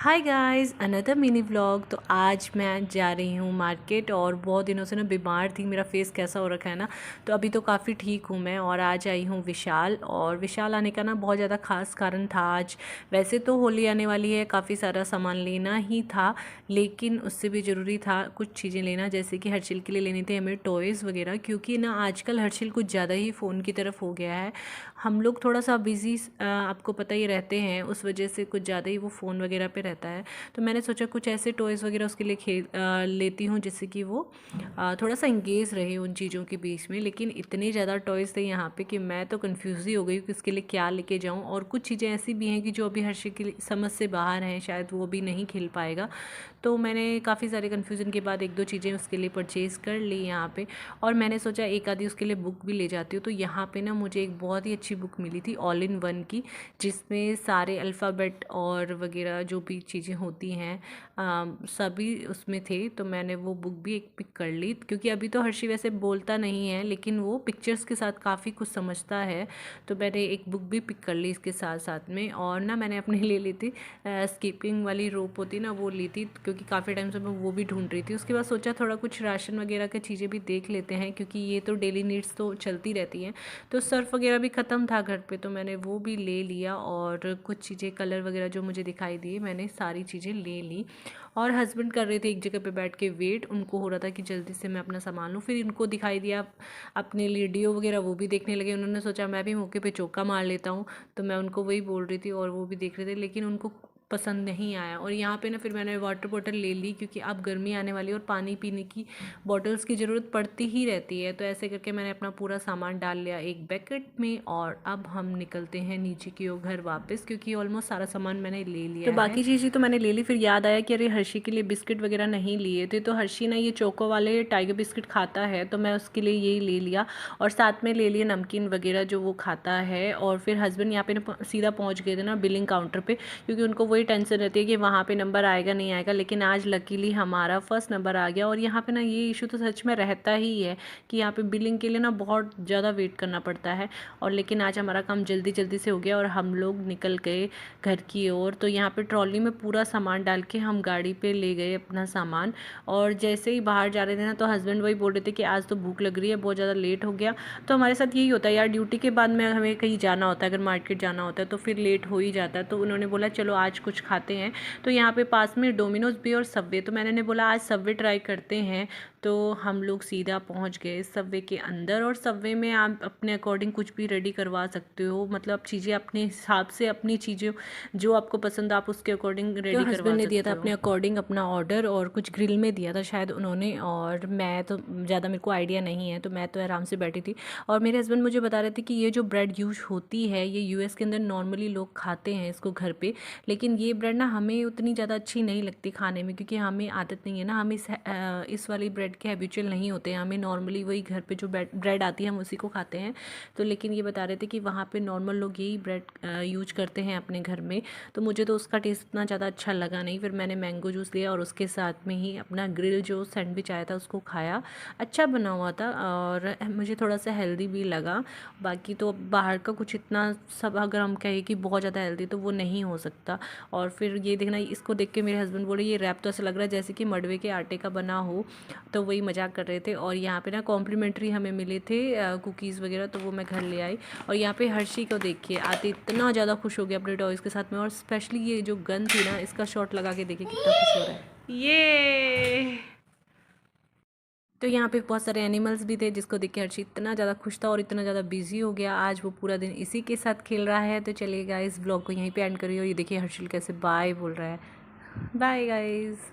Hi guys, another mini vlog. तो आज मैं जा रही हूँ मार्केट और बहुत दिनों से ना बीमार थी। मेरा फेस कैसा हो रखा है ना, तो अभी तो काफ़ी ठीक हूँ मैं। और आज आई हूँ विशाल। और विशाल आने का ना बहुत ज़्यादा ख़ास कारण था आज। वैसे तो होली आने वाली है, काफ़ी सारा सामान लेना ही था, लेकिन उससे भी ज़रूरी था कुछ चीज़ें लेना, जैसे कि हर्षिल के लिए लेनी थी हमें टॉयज़ वगैरह, क्योंकि ना आजकल हर्षिल कुछ ज़्यादा ही फ़ोन की तरफ हो गया है। हम लोग थोड़ा सा बिज़ी आपको पता ही रहते हैं, उस वजह से कुछ ज़्यादा ही वो फ़ोन वगैरह पे रहता है। तो मैंने सोचा कुछ ऐसे टॉयज़ वगैरह उसके लिए लेती हूँ, जिससे कि वो थोड़ा सा इंगेज रहे उन चीज़ों के बीच में। लेकिन इतने ज़्यादा टॉयज़ थे यहाँ पे कि मैं तो कन्फ्यूज़ ही हो गई कि उसके लिए क्या लेके जाऊँ। और कुछ चीज़ें ऐसी भी हैं कि जो अभी हर्षिल की समझ से बाहर हैं, शायद वो भी नहीं खेल पाएगा। तो मैंने काफ़ी सारे कन्फ्यूज़न के बाद एक दो चीज़ें उसके लिए परचेज़ कर ली यहाँ पे। और मैंने सोचा एक आधी उसके लिए बुक भी ले जाती हूँ। तो यहाँ पे ना मुझे एक बहुत ही अच्छी बुक मिली थी ऑल इन वन की, जिसमें सारे अल्फ़ाबेट और वगैरह जो भी चीज़ें होती हैं सभी उसमें थे। तो मैंने वो बुक भी एक पिक कर ली, क्योंकि अभी तो हर्षी वैसे बोलता नहीं है, लेकिन वो पिक्चर्स के साथ काफ़ी कुछ समझता है। तो मैंने एक बुक भी पिक कर ली इसके साथ साथ में। और ना मैंने अपने लिए ली थी स्कीपिंग वाली रोप होती ना, वो ली थी, क्योंकि काफ़ी टाइम से मैं वो भी ढूंढ रही थी। उसके बाद सोचा थोड़ा कुछ राशन वगैरह की चीज़ें भी देख लेते हैं, क्योंकि ये तो डेली नीड्स तो चलती रहती हैं। तो सर्फ वगैरह भी ख़त्म था घर पे, तो मैंने वो भी ले लिया। और कुछ चीज़ें कलर वगैरह जो मुझे दिखाई दिए, मैंने सारी चीज़ें ले ली। और हस्बैंड कर रहे थे एक जगह पे बैठ के वेट, उनको हो रहा था कि जल्दी से मैं अपना सामान लूँ। फिर इनको दिखाई दिया अपने लिए डियो वगैरह, वो भी देखने लगे। उन्होंने सोचा मैं भी मौके पे चौका मार लेता हूँ, तो मैं उनको वही बोल रही थी और वो भी देख रहे थे, लेकिन उनको पसंद नहीं आया। और यहाँ पे ना फिर मैंने वाटर बॉटल ले ली, क्योंकि अब गर्मी आने वाली है और पानी पीने की बॉटल्स की ज़रूरत पड़ती ही रहती है। तो ऐसे करके मैंने अपना पूरा सामान डाल लिया एक बैकेट में। और अब हम निकलते हैं नीचे की ओर घर वापस, क्योंकि ऑलमोस्ट सारा सामान मैंने ले लिया तो बाकी चीज़ें तो मैंने ले ली। फिर याद आया कि अरे हर्षी के लिए बिस्किट वगैरह नहीं लिए थे, तो हर्षी ना ये चोको वाले टाइगर बिस्किट खाता है, तो मैं उसके लिए यही ले लिया। और साथ में ले लिया नमकीन वगैरह जो वो खाता है। और फिर हस्बैंड यहाँ पे सीधा पहुँच गए थे ना बिलिंग काउंटर पे, क्योंकि उनको वही टेंशन रहती है कि वहाँ पे नंबर आएगा नहीं आएगा। लेकिन आज लकीली हमारा फर्स्ट नंबर आ गया। और यहाँ पे ना ये इशू तो सच में रहता ही है कि यहाँ पे बिलिंग के लिए ना बहुत ज़्यादा वेट करना पड़ता है। और लेकिन आज हमारा काम जल्दी जल्दी से हो गया और हम लोग निकल गए घर की ओर। तो यहाँ पे ट्रॉली में पूरा सामान डाल के हम गाड़ी पे ले गए अपना सामान। और जैसे ही बाहर जा रहे थे ना, तो हस्बैंड वही बोल रहे थे कि आज तो भूख लग रही है, बहुत ज़्यादा लेट हो गया। तो हमारे साथ यही होता है यार, ड्यूटी के बाद में हमें कहीं जाना होता है, अगर मार्केट जाना होता है तो फिर लेट हो ही जाता है। तो उन्होंने बोला चलो आज कुछ खाते हैं। तो यहाँ पे पास में डोमिनोज भी और सबवे, तो मैंने बोला आज सबवे ट्राई करते हैं। तो हम लोग सीधा पहुँच गए सबवे के अंदर। और सबवे में आप अपने अकॉर्डिंग कुछ भी रेडी करवा सकते हो, मतलब चीज़ें अपने हिसाब से, अपनी चीज़ें जो आपको पसंद आप उसके अकॉर्डिंग रेडी करवा सकते हो। हस्बैंड ने दिया था अपने अकॉर्डिंग अपना ऑर्डर, और कुछ ग्रिल में दिया था शायद उन्होंने। और मैं तो ज़्यादा, मेरे को आइडिया नहीं है, तो मैं तो आराम से बैठी थी। और मेरे हस्बैंड मुझे बता रहे थे कि ये जो ब्रेड यूज होती है, ये यूएस के अंदर नॉर्मली लोग खाते हैं इसको घर पे, लेकिन ये ब्रेड ना हमें उतनी ज़्यादा अच्छी नहीं लगती खाने में, क्योंकि हमें आदत नहीं है ना, हम इस वाली ब्रेड के हैबिचुअल नहीं होते हैं। हमें नॉर्मली वही घर पे जो ब्रेड आती है हम उसी को खाते हैं। तो लेकिन ये बता रहे थे कि वहाँ पे नॉर्मल लोग यही ब्रेड यूज करते हैं अपने घर में। तो मुझे तो उसका टेस्ट इतना ज़्यादा अच्छा लगा नहीं। फिर मैंने मैंगो जूस लिया और उसके साथ में ही अपना ग्रिल जो सैंडविच आया था उसको खाया। अच्छा बना हुआ था और मुझे थोड़ा सा हेल्दी भी लगा। बाकी तो बाहर का कुछ इतना सब अगर हम कहें कि बहुत ज़्यादा हेल्दी, तो वो नहीं हो सकता। और फिर ये देखना, इसको देख के मेरे हस्बैंड बोले ये रैप तो ऐसा लग रहा है जैसे कि मडवे के आटे का बना हो। तो वही मजाक कर रहे थे। और यहाँ पे ना कॉम्प्लीमेंट्री हमें मिले थे कुकीज़ वगैरह, तो वो मैं घर ले आई। और यहाँ पे हर्षी को देखिए आते इतना ज़्यादा खुश हो गया अपने टॉयज़ के साथ में। और स्पेशली ये जो गन थी ना, इसका शॉट लगा के देखिए कितना खुश हो रहा है ये। तो यहाँ पे बहुत सारे एनिमल्स भी थे, जिसको देख के हर्षी इतना ज़्यादा खुश था और इतना ज़्यादा बिजी हो गया। आज वो पूरा दिन इसी के साथ खेल रहा है। तो चलिए गाइस, ब्लॉग को यहीं पे एंड करिए। और ये देखिए हर्षिल कैसे बाय बोल रहा है। Bye guys.